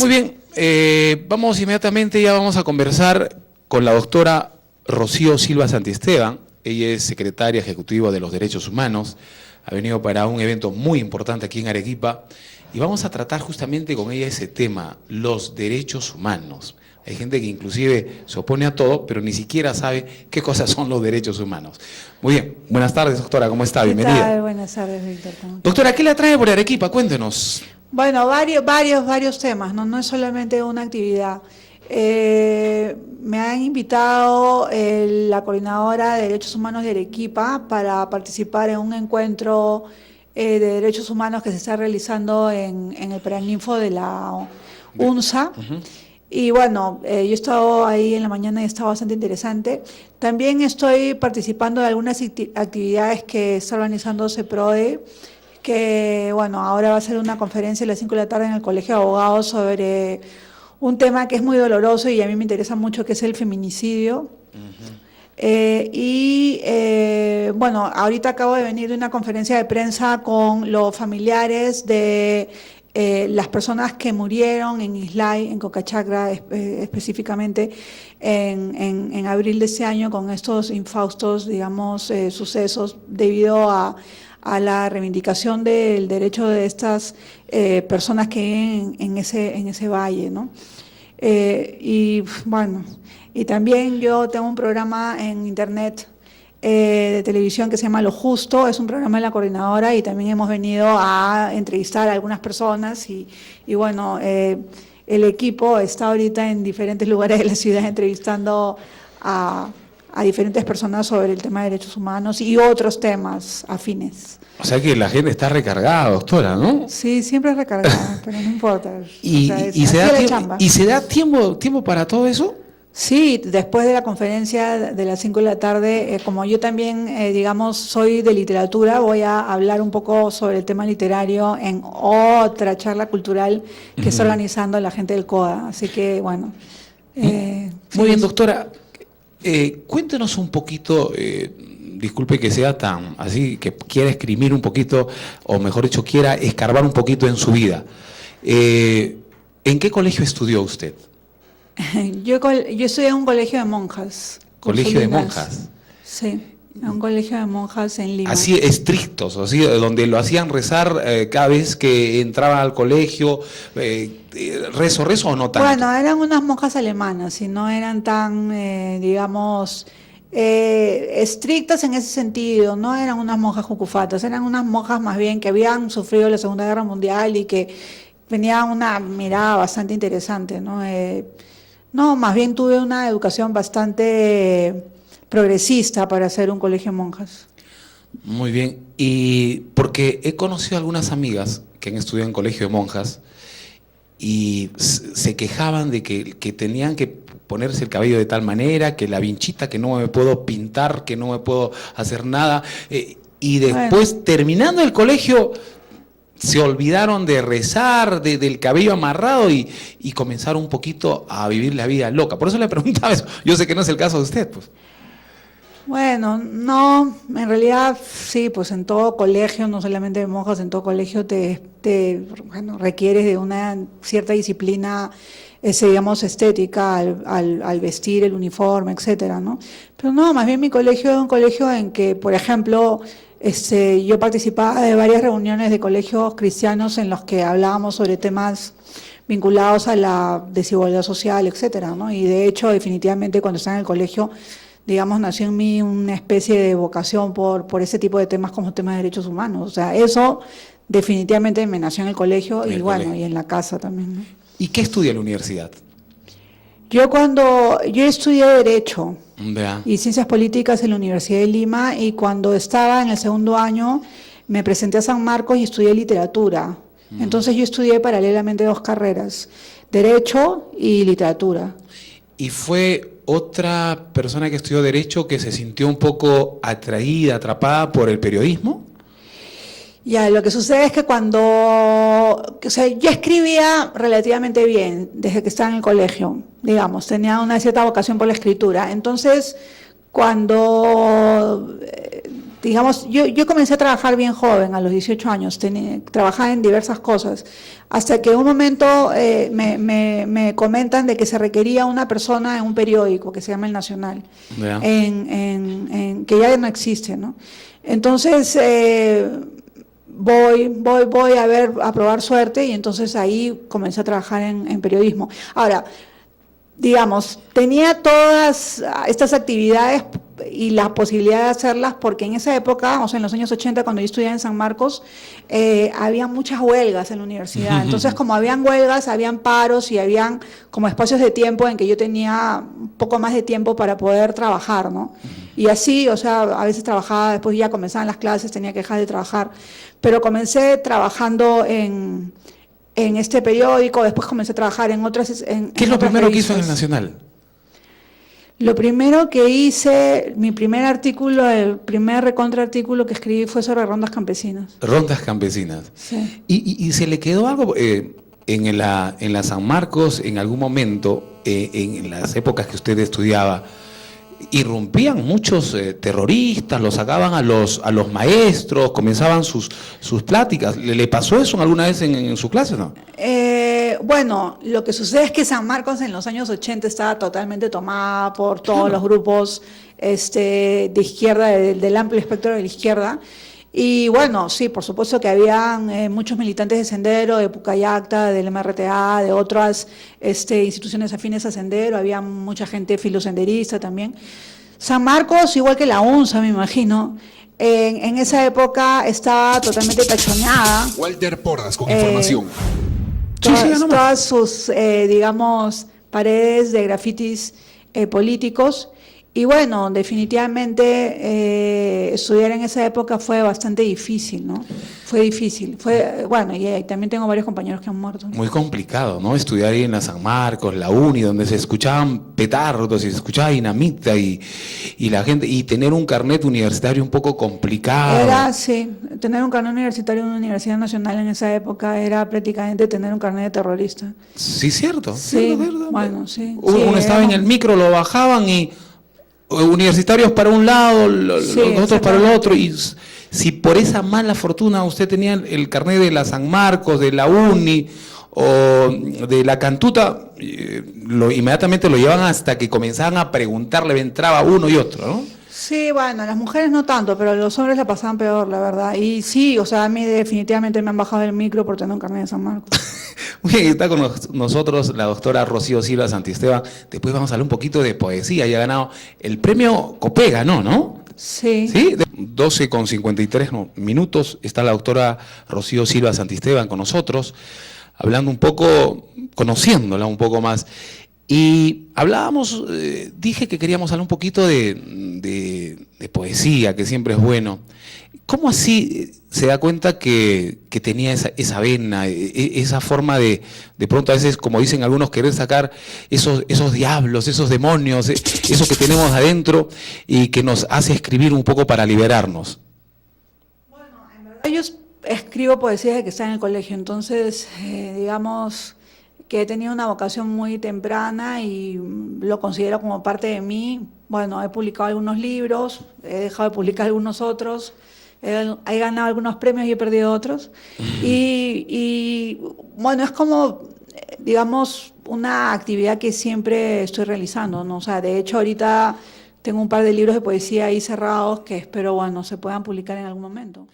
Muy bien, vamos inmediatamente, ya vamos a conversar con la doctora Rocío Silva Santiesteban. Ella es secretaria ejecutiva de los Derechos Humanos, ha venido para un evento muy importante aquí en Arequipa y vamos a tratar justamente con ella ese tema, los derechos humanos. Hay gente que inclusive se opone a todo, pero ni siquiera sabe qué cosas son los derechos humanos. Muy bien, buenas tardes, doctora, ¿cómo está? Bienvenida. ¿Qué tal? Buenas tardes, Víctor. Doctora, ¿qué la trae por Arequipa? Cuéntenos. Bueno, varios temas, no es solamente una actividad. Me han invitado la Coordinadora de Derechos Humanos de Arequipa para participar en un encuentro de derechos humanos que se está realizando en el Paraninfo de la UNSA. Y bueno, yo he estado ahí en la mañana y está bastante interesante. También estoy participando de algunas actividades que está organizando CEPRODE, que bueno, ahora va a ser una conferencia a las 5 de la tarde en el Colegio de Abogados sobre un tema que es muy doloroso y a mí me interesa mucho, que es el feminicidio. Bueno, ahorita acabo de venir de una conferencia de prensa con los familiares de las personas que murieron en Islay, en Cocachacra, específicamente en abril de ese año, con estos infaustos, digamos, sucesos debido a la reivindicación del derecho de estas personas que viven en ese valle, ¿no? Y bueno, y también yo tengo un programa en internet de televisión que se llama Lo Justo, es un programa de la Coordinadora y también hemos venido a entrevistar a algunas personas y bueno, el equipo está ahorita en diferentes lugares de la ciudad entrevistando a diferentes personas sobre el tema de derechos humanos y otros temas afines. O sea que la gente está recargada, doctora, ¿no? Sí, siempre es recargada, pero no importa. ¿Y se da tiempo para todo eso? Sí, después de la conferencia de las 5 de la tarde, como yo también, digamos, soy de literatura, voy a hablar un poco sobre el tema literario en otra charla cultural que está organizando la gente del CODA. Así que, bueno. Muy bien, doctora. Cuéntenos un poquito, disculpe que sea tan así, que quiera escribir un poquito, o mejor dicho, quiera escarbar un poquito en su vida. ¿En qué colegio estudió usted? Yo estudié en un colegio de monjas. ¿Colegio de monjas? Sí, en un colegio de monjas en Lima. Así estrictos, así, donde lo hacían rezar cada vez que entraba al colegio, rezo o no tanto. Bueno, eran unas monjas alemanas y no eran tan, digamos, estrictas en ese sentido, no eran unas monjas cucufatas, eran unas monjas más bien que habían sufrido la Segunda Guerra Mundial y que tenían una mirada bastante interesante, ¿no? No, más bien tuve una educación bastante progresista para hacer un colegio de monjas. Muy bien, y porque he conocido algunas amigas que han estudiado en colegio de monjas y se quejaban de que tenían que ponerse el cabello de tal manera, que la vinchita, que no me puedo pintar, que no me puedo hacer nada, y después, terminando el colegio, se olvidaron de rezar, del cabello amarrado y comenzaron un poquito a vivir la vida loca. Por eso le preguntaba eso. Yo sé que no es el caso de usted, pues. Bueno, no, en realidad sí, pues en todo colegio, no solamente de monjas, en todo colegio requieres de una cierta disciplina, digamos, estética al vestir el uniforme, etcétera, ¿no? Pero no, más bien mi colegio era un colegio en que, por ejemplo, yo participaba de varias reuniones de colegios cristianos en los que hablábamos sobre temas vinculados a la desigualdad social, etcétera, ¿no? Y de hecho, definitivamente, cuando estaba en el colegio, digamos, nació en mí una especie de vocación por ese tipo de temas como temas de derechos humanos. O sea, eso definitivamente me nació en el colegio y bueno, y en la casa también, ¿no? ¿Y qué estudia en la universidad? Yo estudié Derecho Vea. y Ciencias Políticas en la Universidad de Lima, y cuando estaba en el segundo año me presenté a San Marcos y estudié Literatura. Entonces yo estudié paralelamente 2 carreras, Derecho y Literatura. ¿Y fue otra persona que estudió Derecho que se sintió un poco atraída, atrapada por el periodismo? Ya, lo que sucede es que yo escribía relativamente bien desde que estaba en el colegio, digamos, tenía una cierta vocación por la escritura. Entonces, cuando digamos, yo comencé a trabajar bien joven, a los 18 años, trabajaba en diversas cosas, hasta que un momento me comentan de que se requería una persona en un periódico que se llama El Nacional, Ya. que ya no existe, ¿no? Entonces, voy a probar suerte, y entonces ahí comencé a trabajar en periodismo. Ahora, digamos, tenía todas estas actividades y la posibilidad de hacerlas porque en esa época, o sea, en los años 80, cuando yo estudiaba en San Marcos, había muchas huelgas en la universidad. Entonces, como habían huelgas, habían paros y habían como espacios de tiempo en que yo tenía un poco más de tiempo para poder trabajar, ¿no? Y así, o sea, a veces trabajaba, después ya comenzaban las clases, tenía que dejar de trabajar, pero comencé trabajando en este periódico, después comencé a trabajar en otras. ¿Qué es lo primero que hizo en El Nacional? Lo primero que hice, mi primer artículo, el primer recontraartículo que escribí fue sobre rondas campesinas. Rondas campesinas. Sí. ¿Y se le quedó algo en la San Marcos en algún momento, en las épocas que usted estudiaba? Irrumpían muchos terroristas, los sacaban a los maestros, comenzaban sus pláticas. ¿Le pasó eso alguna vez en su clase, no? Bueno, lo que sucede es que San Marcos en los años 80 estaba totalmente tomada por todos los grupos de izquierda, del amplio espectro de la izquierda. Y bueno, sí, por supuesto que habían muchos militantes de Sendero, de Pucallacta, del MRTA, de otras instituciones afines a Sendero, había mucha gente filosenderista también. San Marcos, igual que la UNSA, me imagino, en esa época estaba totalmente tachoneada. Walter Porras con información. Todas sus, digamos, paredes de grafitis políticos. Y bueno, definitivamente estudiar en esa época fue bastante difícil, ¿no? Fue difícil. Bueno, y también tengo varios compañeros que han muerto. Muy complicado, ¿no? Estudiar ahí en la San Marcos, la Uni, donde se escuchaban petardos y se escuchaba dinamita y la gente, y tener un carnet universitario un poco complicado. Sí, tener un carnet universitario en una universidad nacional en esa época era prácticamente tener un carnet de terrorista. Sí, cierto. Sí, ¿verdad? bueno, sí. Uno estaba en el micro, lo bajaban y universitarios para un lado, los otros para el otro, y si por esa mala fortuna usted tenía el carnet de la San Marcos, de la Uni o de la Cantuta, inmediatamente lo llevaban hasta que comenzaban a preguntarle, entraba uno y otro, ¿no? Sí, bueno, las mujeres no tanto, pero los hombres la pasaban peor, la verdad. Y sí, o sea, a mí definitivamente me han bajado el micro por tener un carnet de San Marcos. Muy bien, está con nosotros la doctora Rocío Silva Santisteban. Después vamos a hablar un poquito de poesía. Ya ha ganado el premio Copega, ¿no? Sí. ¿Sí? 12:53 minutos está la doctora Rocío Silva Santisteban con nosotros, hablando un poco, conociéndola un poco más. Y hablábamos, dije que queríamos hablar un poquito de poesía, que siempre es bueno. ¿Cómo así se da cuenta que tenía esa vena, esa forma de pronto a veces, como dicen algunos, querer sacar esos diablos, esos demonios, eso que tenemos adentro y que nos hace escribir un poco para liberarnos? Bueno, en verdad yo escribo poesía desde que estaba en el colegio, entonces, digamos que he tenido una vocación muy temprana y lo considero como parte de mí. Bueno, he publicado algunos libros, he dejado de publicar algunos otros, he ganado algunos premios y he perdido otros. Y bueno, es como, digamos, una actividad que siempre estoy realizando, ¿no? O sea, de hecho, ahorita tengo un par de libros de poesía ahí cerrados que espero, bueno, se puedan publicar en algún momento.